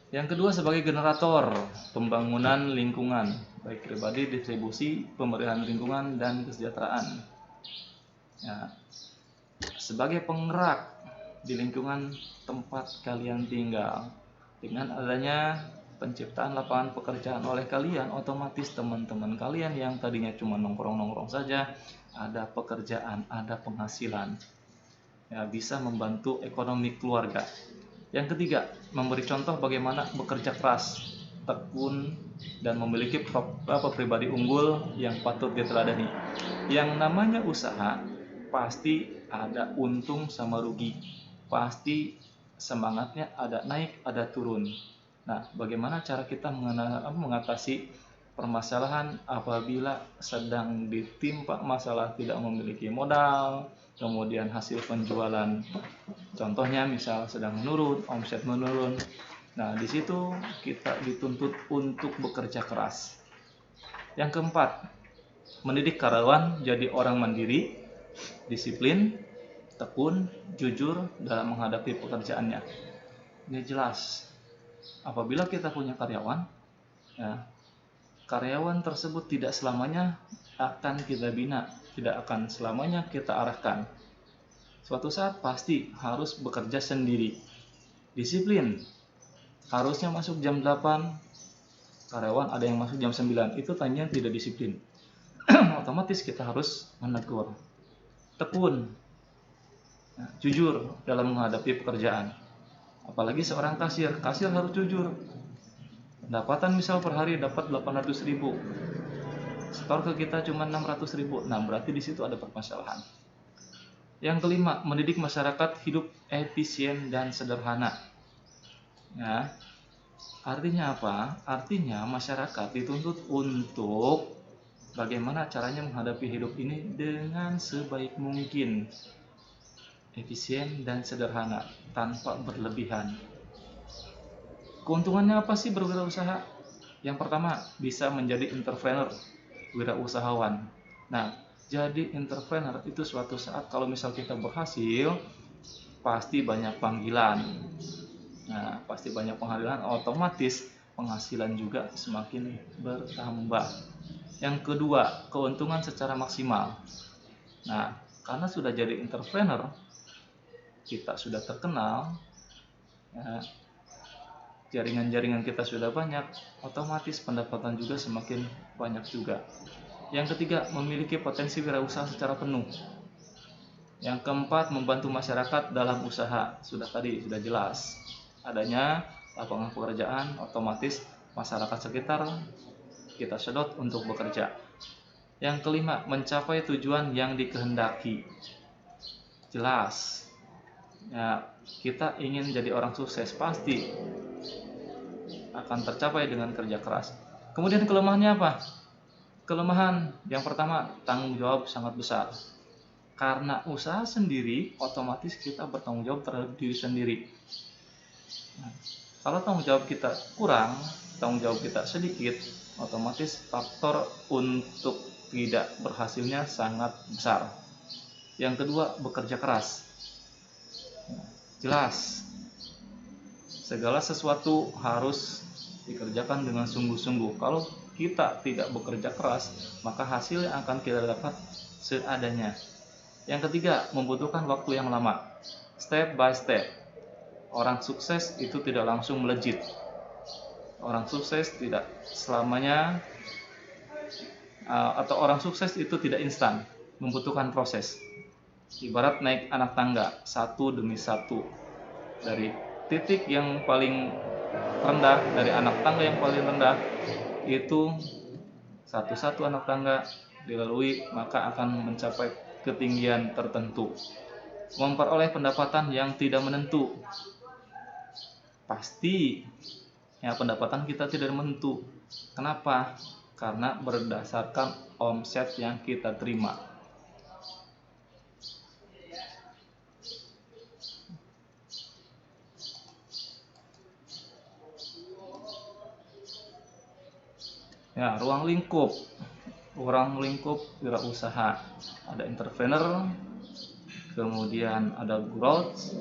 Yang kedua sebagai generator pembangunan lingkungan, baik pribadi, distribusi, pemeliharaan lingkungan, dan kesejahteraan. Ya, sebagai penggerak di lingkungan tempat kalian tinggal. Dengan adanya penciptaan lapangan pekerjaan oleh kalian, otomatis teman-teman kalian yang tadinya cuma nongkrong-nongkrong saja, ada pekerjaan, ada penghasilan. Ya, bisa membantu ekonomi keluarga. Yang ketiga, memberi contoh bagaimana bekerja keras, tekun, dan memiliki pribadi unggul yang patut diteladani. Yang namanya usaha pasti ada untung sama rugi, pasti semangatnya ada naik, ada turun. Nah, bagaimana cara kita mengatasi permasalahan apabila sedang ditimpa masalah tidak memiliki modal, kemudian hasil penjualan contohnya misal sedang menurun, omset menurun. Nah, di situ kita dituntut untuk bekerja keras. Yang keempat, mendidik karyawan jadi orang mandiri, disiplin, tekun, jujur dalam menghadapi pekerjaannya. Ini jelas. Apabila kita punya karyawan, ya, karyawan tersebut tidak selamanya akan kita bina, tidak akan selamanya kita arahkan. Suatu saat pasti harus bekerja sendiri. Disiplin. Harusnya masuk jam 8, karyawan ada yang masuk jam 9. Itu tanya tidak disiplin. Otomatis kita harus menegur. Tekun. Nah, jujur dalam menghadapi pekerjaan. Apalagi seorang kasir harus jujur. Pendapatan misal per hari dapat 800.000. Setor ke kita cuma 600.000. Nah, berarti di situ ada permasalahan. Yang kelima, mendidik masyarakat hidup efisien dan sederhana. Ya, artinya apa? Artinya masyarakat dituntut untuk bagaimana caranya menghadapi hidup ini dengan sebaik mungkin, efisien dan sederhana, tanpa berlebihan. Keuntungannya apa sih berwirausaha? Yang pertama, bisa menjadi entrepreneur, wirausahawan. Nah, jadi entrepreneur itu suatu saat kalau misal kita berhasil, pasti banyak panggilan. Nah, pasti banyak panggilan, otomatis penghasilan juga semakin bertambah. Yang kedua, keuntungan secara maksimal. Nah, karena sudah jadi entrepreneur, kita sudah terkenal, ya, jaringan-jaringan kita sudah banyak, otomatis pendapatan juga semakin banyak juga. Yang ketiga, memiliki potensi wirausaha secara penuh. Yang keempat, membantu masyarakat dalam usaha. Sudah jelas. Adanya lapangan pekerjaan, otomatis masyarakat sekitar kita sedot untuk bekerja. Yang kelima, mencapai tujuan yang dikehendaki. Jelas. Ya, kita ingin jadi orang sukses, pasti akan tercapai dengan kerja keras. Kemudian kelemahannya apa? Kelemahan yang pertama, tanggung jawab sangat besar. Karena usaha sendiri, otomatis kita bertanggung jawab terhadap diri sendiri. Nah, kalau tanggung jawab kita kurang, tanggung jawab kita sedikit, otomatis faktor untuk tidak berhasilnya sangat besar. Yang kedua, bekerja keras. Jelas, segala sesuatu harus dikerjakan dengan sungguh-sungguh. Kalau kita tidak bekerja keras, maka hasil yang akan kita dapat seadanya. Yang ketiga, membutuhkan waktu yang lama. Step by step. Orang sukses itu tidak langsung melejit. Orang sukses tidak selamanya atau orang sukses itu tidak instan, membutuhkan proses. Ibarat naik anak tangga, satu demi satu. Dari titik yang paling rendah, dari anak tangga yang paling rendah, itu satu-satu anak tangga dilalui, maka akan mencapai ketinggian tertentu. Memperoleh pendapatan yang tidak menentu. Pasti ya, pendapatan kita tidak menentu. Kenapa? Karena berdasarkan omset yang kita terima. Ya, ruang lingkup wirausaha. Ada entrepreneur, kemudian ada growth,